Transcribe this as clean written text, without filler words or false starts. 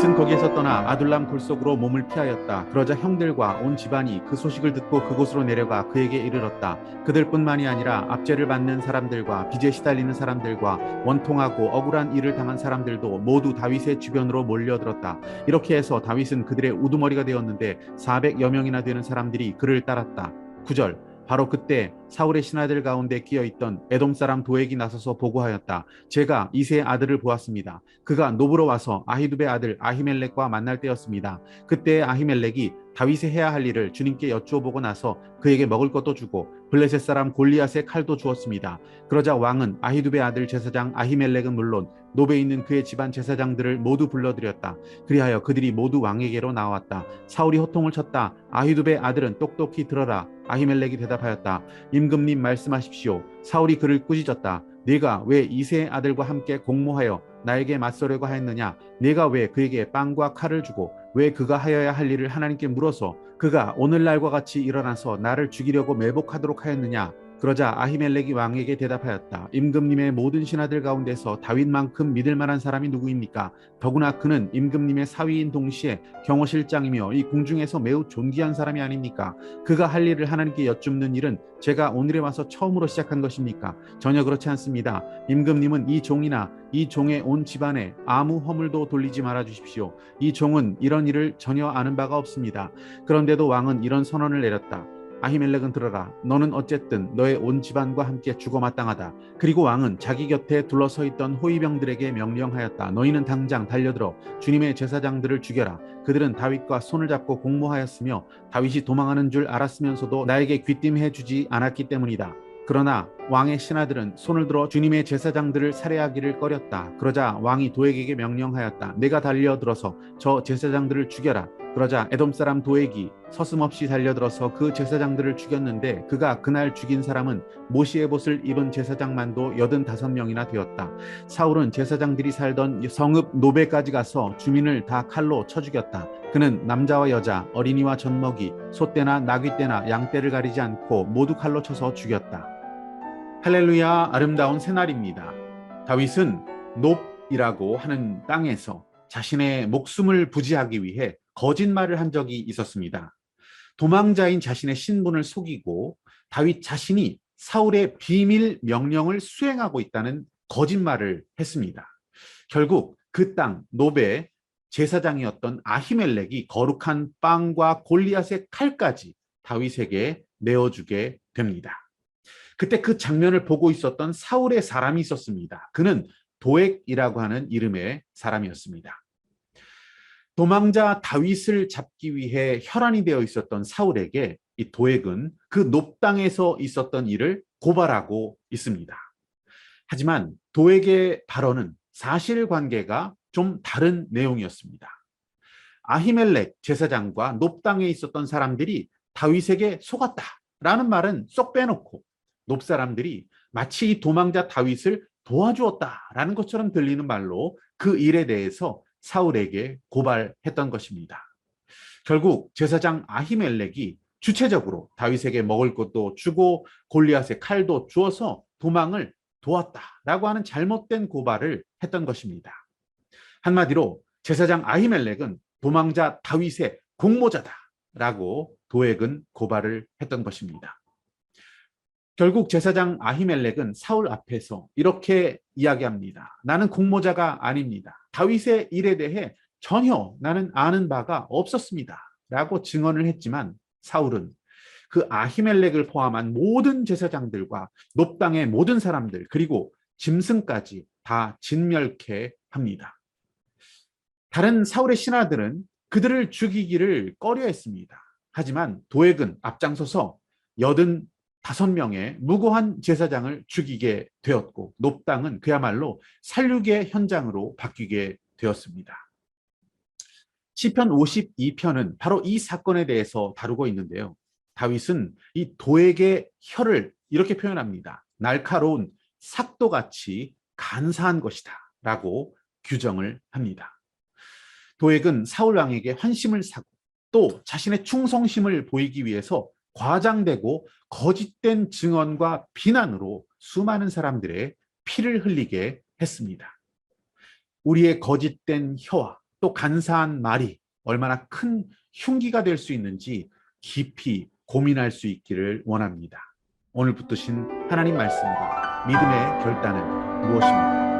다윗은 거기에서 떠나 아둘람 굴속으로 몸을 피하였다. 그러자 형들과 온 집안이 그 소식을 듣고 그곳으로 내려가 그에게 이르렀다. 그들뿐만이 아니라 압제를 받는 사람들과 빚에 시달리는 사람들과 원통하고 억울한 일을 당한 사람들도 모두 다윗의 주변으로 몰려들었다. 이렇게 해서 다윗은 그들의 우두머리가 되었는데 400여 명이나 되는 사람들이 그를 따랐다. 9절. 바로 그때 사울의 신하들 가운데 끼어있던 에돔 사람 도액이 나서서 보고하였다. 제가 이새의 아들을 보았습니다. 그가 노브로 와서 아히두베 아들 아히멜렉과 만날 때였습니다. 그때 아히멜렉이 다윗이 해야 할 일을 주님께 여쭈어 보고 나서 그에게 먹을 것도 주고 블레셋 사람 골리앗의 칼도 주었습니다. 그러자 왕은 아히두베 아들 제사장 아히멜렉은 물론 노베에 있는 그의 집안 제사장들을 모두 불러들였다. 그리하여 그들이 모두 왕에게로 나왔다. 사울이 호통을 쳤다. 아히두베 아들은 똑똑히 들어라. 아히멜렉이 대답하였다. 임금님 말씀하십시오. 사울이 그를 꾸짖었다. 네가 왜 이새의 아들과 함께 공모하여 나에게 맞서려고 하였느냐? 네가 왜 그에게 빵과 칼을 주고 왜 그가 하여야 할 일을 하나님께 물어서 그가 오늘날과 같이 일어나서 나를 죽이려고 매복하도록 하였느냐? 그러자 아히멜렉이 왕에게 대답하였다. 임금님의 모든 신하들 가운데서 다윗만큼 믿을 만한 사람이 누구입니까? 더구나 그는 임금님의 사위인 동시에 경호실장이며 이 궁중에서 매우 존귀한 사람이 아닙니까? 그가 할 일을 하나님께 여쭙는 일은 제가 오늘에 와서 처음으로 시작한 것입니까? 전혀 그렇지 않습니다. 임금님은 이 종이나 이 종의 온 집안에 아무 허물도 돌리지 말아 주십시오. 이 종은 이런 일을 전혀 아는 바가 없습니다. 그런데도 왕은 이런 선언을 내렸다. 아히멜렉은 들어라. 너는 어쨌든 너의 온 집안과 함께 죽어 마땅하다. 그리고 왕은 자기 곁에 둘러서 있던 호위병들에게 명령하였다. 너희는 당장 달려들어 주님의 제사장들을 죽여라. 그들은 다윗과 손을 잡고 공모하였으며 다윗이 도망하는 줄 알았으면서도 나에게 귀띔해 주지 않았기 때문이다. 그러나 왕의 신하들은 손을 들어 주님의 제사장들을 살해하기를 꺼렸다. 그러자 왕이 도액에게 명령하였다. 내가 달려들어서 저 제사장들을 죽여라. 그러자 에돔 사람 도액이 서슴없이 달려들어서 그 제사장들을 죽였는데 그가 그날 죽인 사람은 모시에봇을 입은 제사장만도 85명이나 되었다. 사울은 제사장들이 살던 성읍 노베까지 가서 주민을 다 칼로 쳐 죽였다. 그는 남자와 여자, 어린이와 젖먹이, 소떼나 나귀떼나 양떼를 가리지 않고 모두 칼로 쳐서 죽였다. 할렐루야, 아름다운 새날입니다. 다윗은 놉이라고 하는 땅에서 자신의 목숨을 부지하기 위해 거짓말을 한 적이 있었습니다. 도망자인 자신의 신분을 속이고 다윗 자신이 사울의 비밀 명령을 수행하고 있다는 거짓말을 했습니다. 결국 그 땅 놉의 제사장이었던 아히멜렉이 거룩한 빵과 골리앗의 칼까지 다윗에게 내어주게 됩니다. 그때 그 장면을 보고 있었던 사울의 사람이 있었습니다. 그는 도액이라고 하는 이름의 사람이었습니다. 도망자 다윗을 잡기 위해 혈안이 되어 있었던 사울에게 이 도액은 그 놉 땅에서 있었던 일을 고발하고 있습니다. 하지만 도액의 발언은 사실관계가 좀 다른 내용이었습니다. 아히멜렉 제사장과 놉 땅에 있었던 사람들이 다윗에게 속았다라는 말은 쏙 빼놓고 놉 사람들이 마치 이 도망자 다윗을 도와주었다라는 것처럼 들리는 말로 그 일에 대해서 사울에게 고발했던 것입니다. 결국 제사장 아히멜렉이 주체적으로 다윗에게 먹을 것도 주고 골리앗의 칼도 주어서 도망을 도왔다라고 하는 잘못된 고발을 했던 것입니다. 한마디로 제사장 아히멜렉은 도망자 다윗의 공모자다라고 도액은 고발을 했던 것입니다. 결국 제사장 아히멜렉은 사울 앞에서 이렇게 이야기합니다. 나는 공모자가 아닙니다. 다윗의 일에 대해 전혀 나는 아는 바가 없었습니다. 라고 증언을 했지만 사울은 그 아히멜렉을 포함한 모든 제사장들과 놉 땅의 모든 사람들 그리고 짐승까지 다 진멸케 합니다. 다른 사울의 신하들은 그들을 죽이기를 꺼려했습니다. 하지만 도액은 앞장서서 85명의 무고한 제사장을 죽이게 되었고 놉 땅은 그야말로 살육의 현장으로 바뀌게 되었습니다. 시편 52편은 바로 이 사건에 대해서 다루고 있는데요. 다윗은 이 도액의 혀를 이렇게 표현합니다. 날카로운 삭도같이 간사한 것이다 라고 규정을 합니다. 도액은 사울 왕에게 환심을 사고 또 자신의 충성심을 보이기 위해서 과장되고 거짓된 증언과 비난으로 수많은 사람들의 피를 흘리게 했습니다. 우리의 거짓된 혀와 또 간사한 말이 얼마나 큰 흉기가 될 수 있는지 깊이 고민할 수 있기를 원합니다. 오늘 붙드신 하나님 말씀과 믿음의 결단은 무엇입니까?